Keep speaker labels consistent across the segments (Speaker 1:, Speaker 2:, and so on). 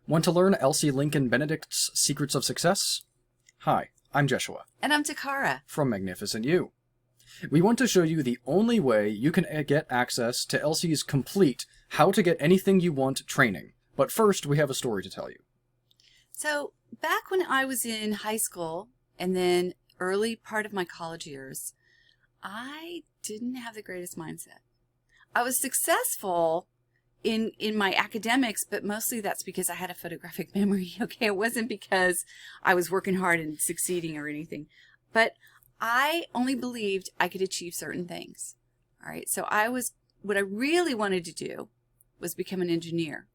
Speaker 1: Want to learn Elsie Lincoln Benedict's Secrets of Success? Hi, I'm Jeshua.
Speaker 2: And I'm Takara.
Speaker 1: From Magnificent You. We want to show you the only way you can get access to Elsie's complete How to Get Anything You Want training. But first, we have a story to tell you.
Speaker 2: So, back when I was in high school and then early part of my college years, I didn't have the greatest mindset. I was successful in my academics, but mostly that's because I had a photographic memory, okay? It wasn't because I was working hard and succeeding or anything. But I only believed I could achieve certain things, all right? So what I really wanted to do was become an engineer.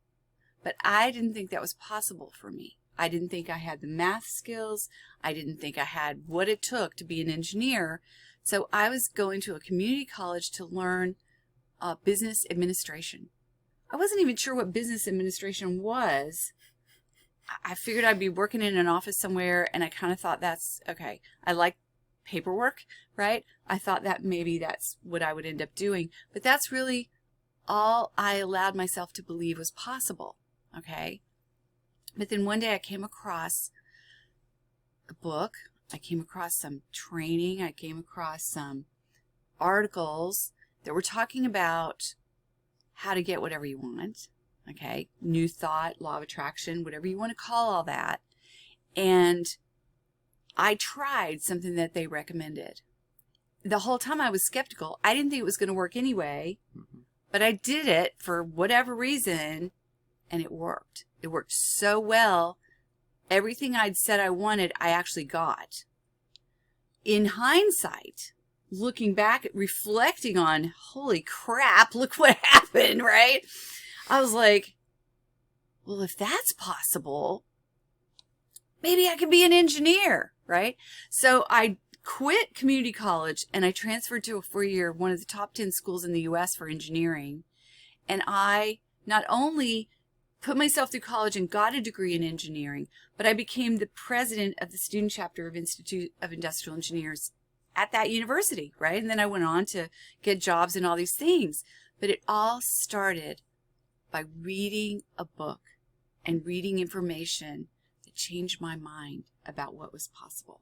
Speaker 2: But I didn't think that was possible for me. I didn't think I had the math skills. I didn't think I had what it took to be an engineer. So I was going to a community college to learn business administration. I wasn't even sure what business administration was. I figured I'd be working in an office somewhere, and I kind of thought that's, okay, I like paperwork, right? I thought that maybe that's what I would end up doing. But that's really all I allowed myself to believe was possible, okay? But then one day I came across a book. I came across some training. I came across some articles that were talking about how to get whatever you want, okay? New thought, law of attraction, whatever you want to call all that. And I tried something that they recommended. The whole time I was skeptical. I didn't think it was going to work anyway, but I did it for whatever reason, and it worked. It worked so well. Everything I'd said I wanted, I actually got. In hindsight, looking back, reflecting on, holy crap, look what happened, right? I was like, well, if that's possible, maybe I could be an engineer, right? So I quit community college and I transferred to a four-year, one of the top 10 schools in the U.S. for engineering. And I not only put myself through college and got a degree in engineering, but I became the president of the student chapter of Institute of Industrial Engineers at that university, right? And then I went on to get jobs and all these things. But it all started by reading a book and reading information that changed my mind about what was possible,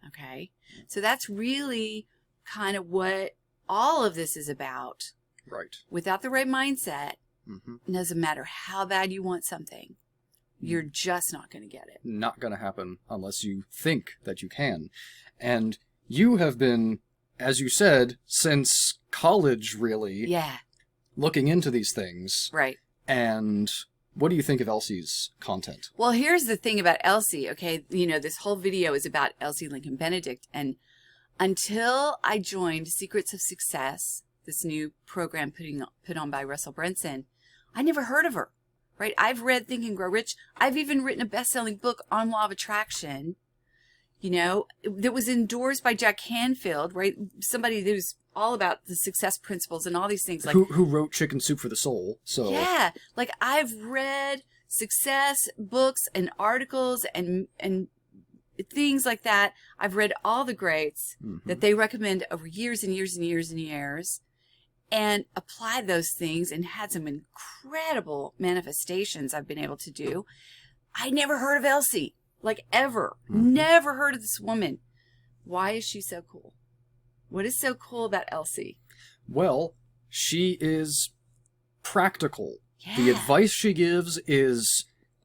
Speaker 2: okay? So that's really kind of what all of this is about.
Speaker 1: Right.
Speaker 2: Without the right mindset, it doesn't matter how bad you want something, you're just not going to get it.
Speaker 1: Not going to happen unless you think that you can. And you have been, as you said, since college, really, looking into these things.
Speaker 2: Right.
Speaker 1: And what do you think of Elsie's content?
Speaker 2: Well, here's the thing about Elsie, okay? You know, this whole video is about Elsie Lincoln Benedict. And until I joined Secrets of Success, this new program put on by Russell Brunson, I never heard of her, right? I've read Think and Grow Rich. I've even written a best-selling book on law of attraction, you know, that was endorsed by Jack Canfield, right? Somebody who's all about the success principles and all these things. Like
Speaker 1: who wrote Chicken Soup for the Soul. So
Speaker 2: yeah, like I've read success books and articles and things like that. I've read all the greats that they recommend over years and years and years and years, and applied those things and had some incredible manifestations I've been able to do. I never heard of Elsie. Like ever. Never heard of this woman. Why is she so cool? What is so cool about Elsie?
Speaker 1: Well, she is practical.
Speaker 2: Yeah.
Speaker 1: The advice she gives is,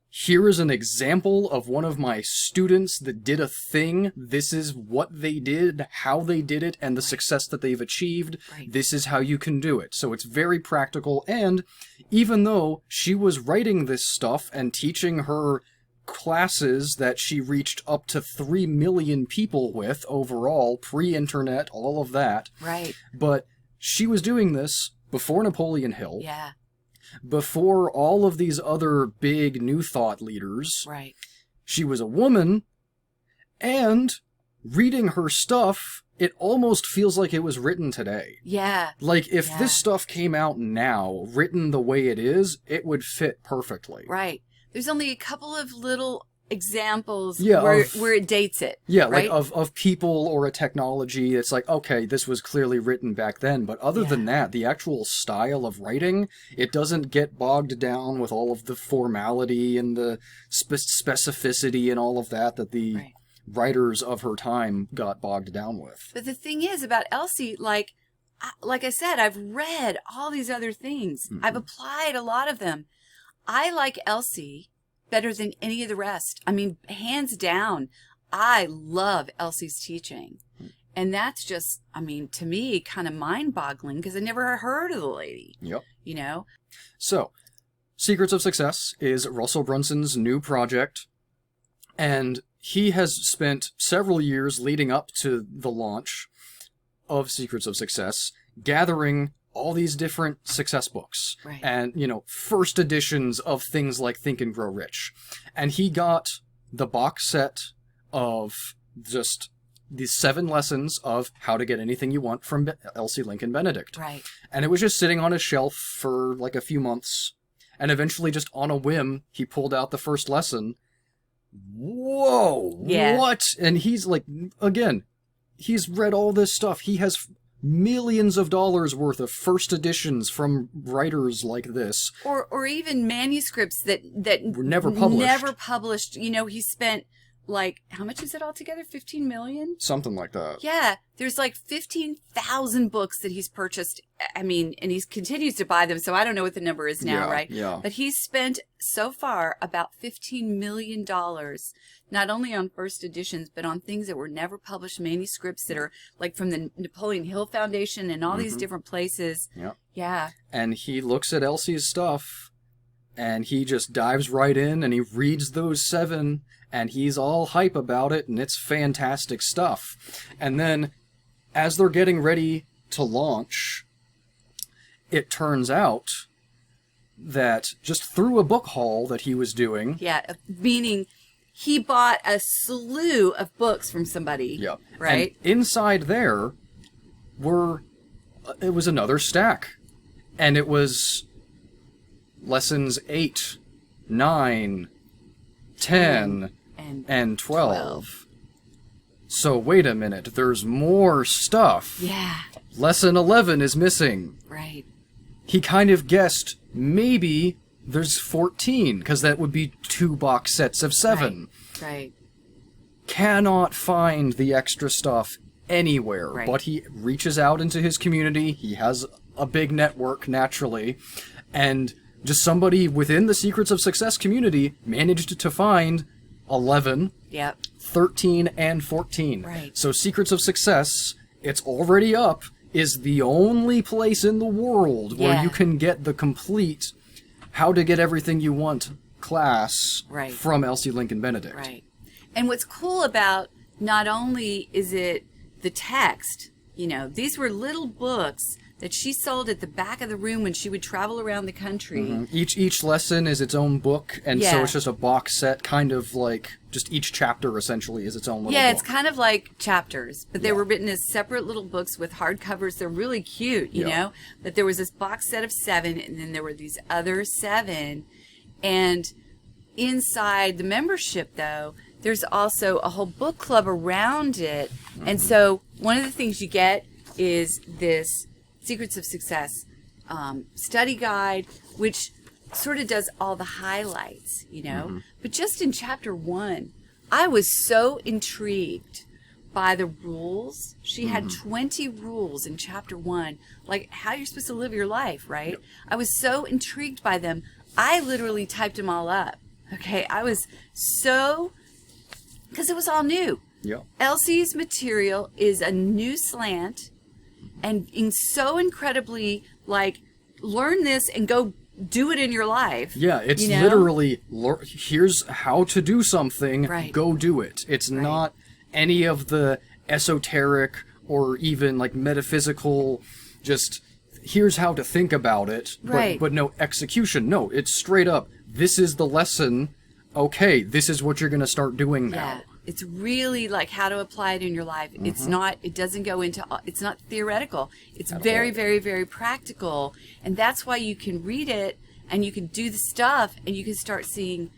Speaker 1: here is an example of one of my students that did a thing. This is what they did, how they did it, and the success that they've achieved.
Speaker 2: Right.
Speaker 1: This is how you can do it. So it's very practical. And even though she was writing this stuff and teaching her classes that she reached up to 3 million people with overall, pre-internet, all of that.
Speaker 2: Right.
Speaker 1: But she was doing this before Napoleon Hill.
Speaker 2: Yeah.
Speaker 1: Before all of these other big New Thought leaders.
Speaker 2: Right.
Speaker 1: She was a woman, and reading her stuff, it almost feels like it was written today.
Speaker 2: Yeah.
Speaker 1: Like, if this stuff came out now, written the way it is, it would fit perfectly.
Speaker 2: Right. There's only a couple of little examples
Speaker 1: Yeah,
Speaker 2: where it dates it.
Speaker 1: Yeah,
Speaker 2: right?
Speaker 1: like of people or a technology. It's like, okay, this was clearly written back then. But other than that, the actual style of writing, it doesn't get bogged down with all of the formality and the specificity and all of that the writers of her time got bogged down with.
Speaker 2: But the thing is about Elsie, like I said, I've read all these other things. Mm-hmm. I've applied a lot of them. I like Elsie better than any of the rest. I mean, hands down, I love Elsie's teaching. And that's just, I mean, to me, kind of mind-boggling because I never heard of the lady.
Speaker 1: Yep.
Speaker 2: You know?
Speaker 1: So, Secrets of Success is Russell Brunson's new project. And he has spent several years leading up to the launch of Secrets of Success, gathering all these different success books and, first editions of things like Think and Grow Rich. And he got the box set of just these 7 lessons of how to get anything you want from Elsie Lincoln Benedict.
Speaker 2: Right.
Speaker 1: And it was just sitting on his shelf for like a few months. And eventually, just on a whim, he pulled out the first lesson. Whoa!
Speaker 2: Yeah.
Speaker 1: What? And he's like, again, he's read all this stuff. He has millions of dollars worth of first editions from writers like this,
Speaker 2: or even manuscripts that
Speaker 1: were never published.
Speaker 2: He spent like, how much is it altogether? 15 million?
Speaker 1: Something like that.
Speaker 2: Yeah, there's like 15,000 books that he's purchased. I mean, and he continues to buy them, so I don't know what the number is now, right?
Speaker 1: Yeah.
Speaker 2: But he's spent so far about $15 million, not only on first editions, but on things that were never published, manuscripts that are like from the Napoleon Hill Foundation and all these different places.
Speaker 1: Yeah.
Speaker 2: Yeah.
Speaker 1: And he looks at Elsie's stuff, and he just dives right in, and he reads those 7, and he's all hype about it, and it's fantastic stuff. And then, as they're getting ready to launch, it turns out that just through a book haul that he was doing...
Speaker 2: Yeah, meaning he bought a slew of books from somebody, right?
Speaker 1: And inside there it was another stack. And it was lessons 8, 9, 10... And 12. So wait a minute, there's more stuff.
Speaker 2: Yeah.
Speaker 1: Lesson 11 is missing.
Speaker 2: Right.
Speaker 1: He kind of guessed maybe there's 14, because that would be 2 box sets of 7.
Speaker 2: Right.
Speaker 1: Cannot find the extra stuff anywhere, but he reaches out into his community. He has a big network, naturally, and just somebody within the Secrets of Success community managed to find 11, 13, and 14.
Speaker 2: Right.
Speaker 1: So Secrets of Success, it's already up, is the only place in the world where you can get the complete How to Get Everything You Want class from Elsie Lincoln Benedict.
Speaker 2: Right. And what's cool about, not only is it the text, these were little books that she sold at the back of the room when she would travel around the country.
Speaker 1: Mm-hmm. Each lesson is its own book, and so it's just a box set, kind of like just each chapter essentially is its own little book.
Speaker 2: It's kind of like chapters, but they were written as separate little books with hardcovers. They're really cute, you know? But there was this box set of 7, and then there were these other 7. And inside the membership, though, there's also a whole book club around it. Mm-hmm. And so one of the things you get is this Secrets of Success study guide, which sort of does all the highlights, But just in chapter 1, I was so intrigued by the rules. She had 20 rules in chapter 1, like how you're supposed to live your life, right? Yep. I was so intrigued by them. I literally typed them all up. Okay, I was so, because it was all new.
Speaker 1: Yep.
Speaker 2: Elsie's material is a new slant. And so incredibly, learn this and go do it in your life.
Speaker 1: Yeah, it's literally, here's how to do something, go do it. It's not any of the esoteric or even, metaphysical, just, here's how to think about it, but no execution. No, it's straight up, this is the lesson, okay, this is what you're going to start doing now.
Speaker 2: Yeah. It's really how to apply it in your life. Mm-hmm. It's not theoretical. It's very, very, very practical. And that's why you can read it and you can do the stuff and you can start seeing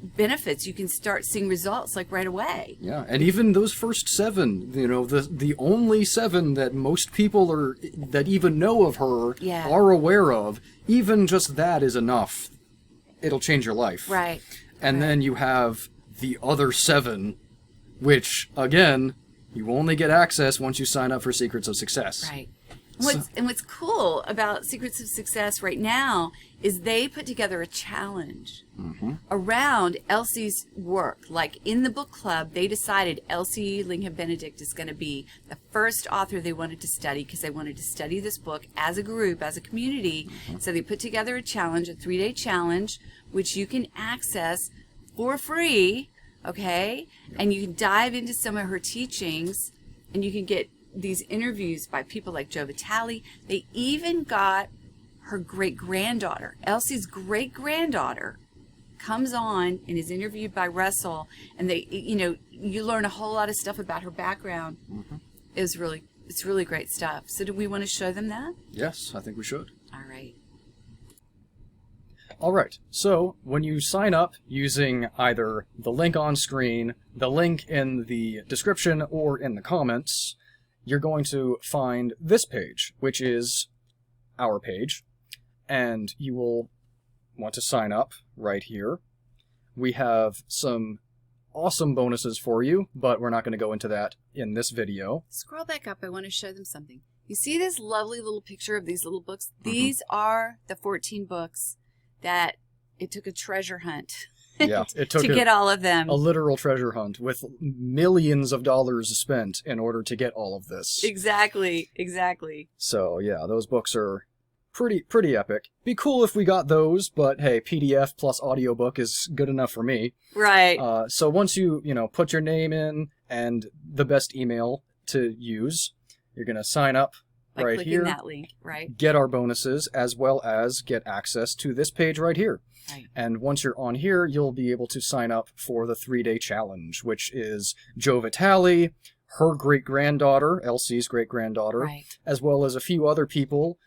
Speaker 2: benefits. You can start seeing results like right away.
Speaker 1: Yeah, and even those first 7, you know, the only 7 that most people that even know of her are aware of, even just that is enough. It'll change your life.
Speaker 2: Right.
Speaker 1: And then you have the other 7, which, again, you only get access once you sign up for Secrets of Success.
Speaker 2: Right. What's cool about Secrets of Success right now is they put together a challenge around Elsie's work. Like in the book club, they decided Elsie Lincoln Benedict is going to be the first author they wanted to study because they wanted to study this book as a group, as a community. So they put together a challenge, a 3-day challenge, which you can access for free, okay? And you can dive into some of her teachings, and you can get these interviews by people like Joe Vitale. They even got her great-granddaughter, Elsie's great-granddaughter, comes on and is interviewed by Russell, and they, you know, you learn a whole lot of stuff about her background. It's really great stuff. So do we want to show them that?
Speaker 1: Yes, I think we should.
Speaker 2: All right.
Speaker 1: All right, so when you sign up using either the link on screen, the link in the description, or in the comments, you're going to find this page, which is our page, and you will want to sign up right here. We have some awesome bonuses for you, but we're not going to go into that in this video.
Speaker 2: Scroll back up. I want to show them something. You see this lovely little picture of these little books? These are the 14 books that it took a treasure hunt.
Speaker 1: Yeah, it took
Speaker 2: to get all of them.
Speaker 1: A literal treasure hunt with millions of dollars spent in order to get all of this.
Speaker 2: Exactly.
Speaker 1: So yeah, those books are pretty epic. Be cool if we got those, but hey, PDF plus audiobook is good enough for me.
Speaker 2: Right.
Speaker 1: So once you put your name in and the best email to use, you're gonna sign up
Speaker 2: by
Speaker 1: right
Speaker 2: clicking
Speaker 1: here.
Speaker 2: That link, right?
Speaker 1: Get our bonuses as well as get access to this page right here.
Speaker 2: Right.
Speaker 1: And once you're on here, you'll be able to sign up for the 3-day challenge, which is Joe Vitale, her great-granddaughter, Elsie's great-granddaughter,
Speaker 2: right,
Speaker 1: as well as a few other people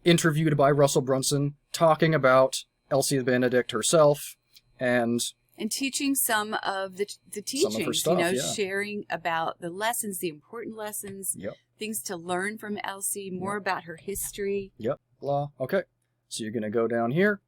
Speaker 1: interviewed by Russell Brunson talking about Elsie Benedict herself and
Speaker 2: teaching some of the teachings,
Speaker 1: some of her stuff,
Speaker 2: sharing about the lessons, the important lessons, things to learn from Elsie, more about her history.
Speaker 1: Blah. Okay. So you're going to go down here.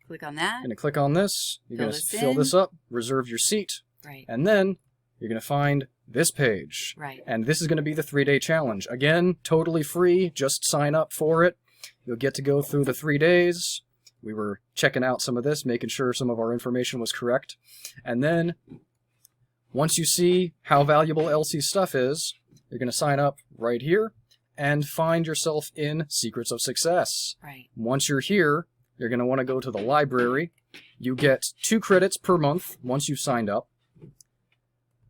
Speaker 2: Click on that.
Speaker 1: You're going to click on this. You're going to fill this up, reserve your seat.
Speaker 2: Right.
Speaker 1: And then you're going to find this page.
Speaker 2: Right.
Speaker 1: And this is going to be the 3-day challenge. Again, totally free. Just sign up for it. You'll get to go through the 3 days. We were checking out some of this, making sure some of our information was correct. And then, once you see how valuable Elsie's stuff is, you're going to sign up right here and find yourself in Secrets of Success.
Speaker 2: Right.
Speaker 1: Once you're here, you're going to want to go to the library. You get 2 credits per month once you've signed up.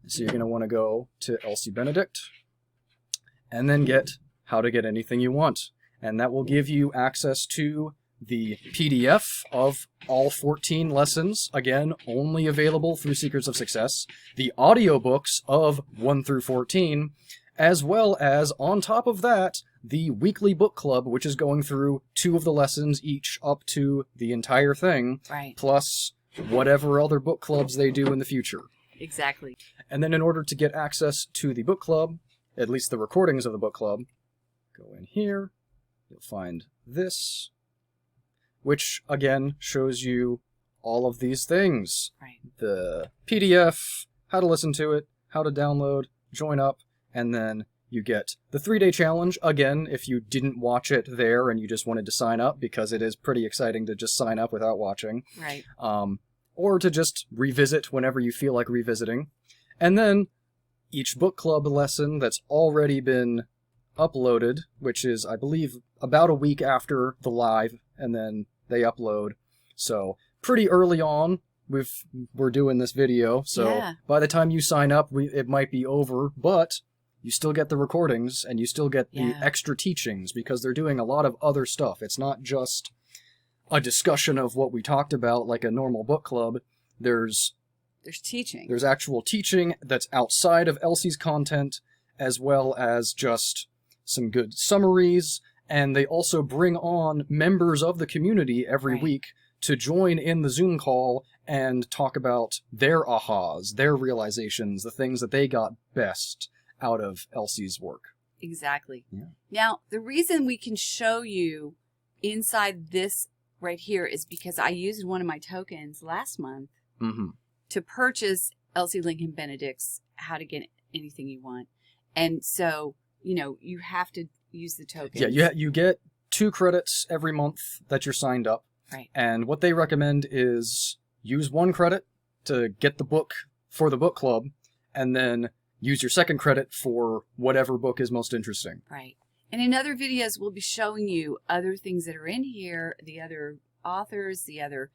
Speaker 1: So you're going to want to go to Elsie Benedict and then get How to Get Anything You Want. And that will give you access to the PDF of all 14 lessons, again, only available through Secrets of Success, the audiobooks of 1 through 14, as well as, on top of that, the weekly book club, which is going through 2 of the lessons each up to the entire thing,
Speaker 2: right,
Speaker 1: plus whatever other book clubs they do in the future.
Speaker 2: Exactly.
Speaker 1: And then in order to get access to the book club, at least the recordings of the book club, go in here, you'll find this, which, again, shows you all of these things.
Speaker 2: Right.
Speaker 1: The PDF, how to listen to it, how to download, join up, and then you get the 3-day challenge, again, if you didn't watch it there and you just wanted to sign up, because it is pretty exciting to just sign up without watching.
Speaker 2: Right.
Speaker 1: Or to just revisit whenever you feel like revisiting. And then each book club lesson that's already been uploaded, which is, I believe, about a week after the live, and then they upload. So pretty early on, we're doing this video, so by the time you sign up, it might be over, but you still get the recordings, and you still get the extra teachings, because they're doing a lot of other stuff. It's not just a discussion of what we talked about like a normal book club. There's
Speaker 2: teaching.
Speaker 1: There's actual teaching that's outside of Elsie's content, as well as just some good summaries, and they also bring on members of the community every week to join in the Zoom call and talk about their ahas, their realizations, the things that they got best out of Elsie's work.
Speaker 2: Exactly.
Speaker 1: Yeah.
Speaker 2: Now, the reason we can show you inside this right here is because I used one of my tokens last month to purchase Elsie Lincoln Benedict's How to Get Anything You Want. And so, you know, you have to use the tokens.
Speaker 1: Yeah, you get 2 credits every month that you're signed up.
Speaker 2: Right.
Speaker 1: And what they recommend is use 1 credit to get the book for the book club, and then use your 2nd credit for whatever book is most interesting.
Speaker 2: Right. And in other videos, we'll be showing you other things that are in here, the other authors, the other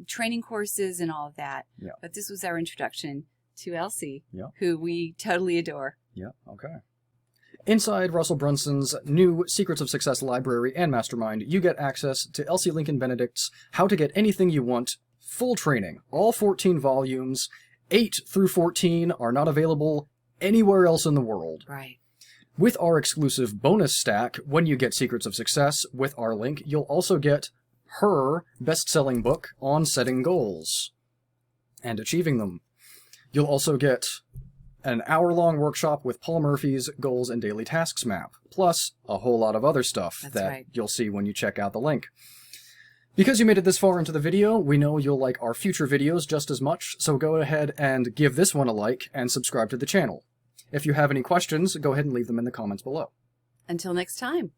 Speaker 2: training courses, and all of that.
Speaker 1: Yeah.
Speaker 2: But this was our introduction to Elsie,
Speaker 1: Yeah.
Speaker 2: who we totally adore.
Speaker 1: Yeah, okay. Inside Russell Brunson's new Secrets of Success library and mastermind, you get access to Elsie Lincoln Benedict's How to Get Anything You Want full training, all 14 volumes. 8 through 14 are not available anywhere else in the world.
Speaker 2: Right.
Speaker 1: With our exclusive bonus stack, when you get Secrets of Success with our link, you'll also get her best-selling book on setting goals and achieving them. You'll also get an hour-long workshop with Paul Murphy's Goals and Daily Tasks map, plus a whole lot of other stuff you'll see when you check out the link. Because you made it this far into the video, we know you'll like our future videos just as much, so go ahead and give this one a like and subscribe to the channel. If you have any questions, go ahead and leave them in the comments below.
Speaker 2: Until next time.